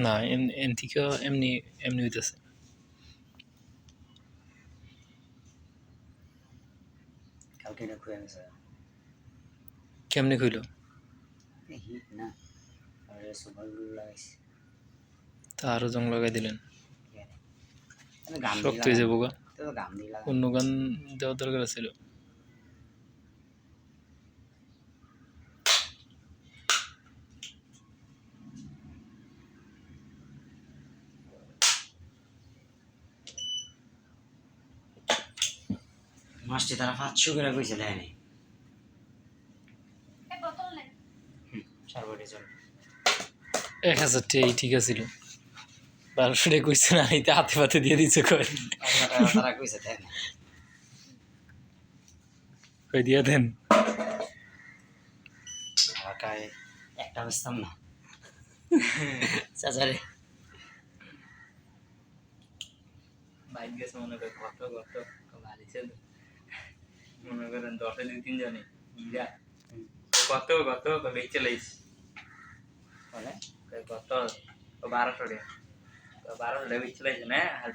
না এন থেকে এমনি এমনি হইতেছে। কালকে না খুঁয়ে গেছে কেমনে খুইল? হিট না আর সুপারগুলো লাগাইছে তা আরো জং লাগাই দিলেন, গাম শক্ত দিয়ে হয়ে লাগানো যাবো গা। তো গাম দিয়ে লাগানো অন্য গান দেওয়ার দরকার ছিল। মাছটি তারা 500 করে কইছে দেয়নি সারবটি চল 1000 টাকা ঠিক আছিল, 1200 টাকা কইছে না, এতে হাতে পাতে দিয়ে দিচ্ছে কয়। তারা কইছে দেয় না কই দিয়া দেন। ঢাকায় একটা বেচতাম না চাচারে বাইক গেছে মনে করে কত কত বাড়িছে মনে করেন 10 2-3 জনে ইরা কত কত বেচে লাইছি বলে কত 1200 টাকা 1200 টাকা বেচে লাইছে না আর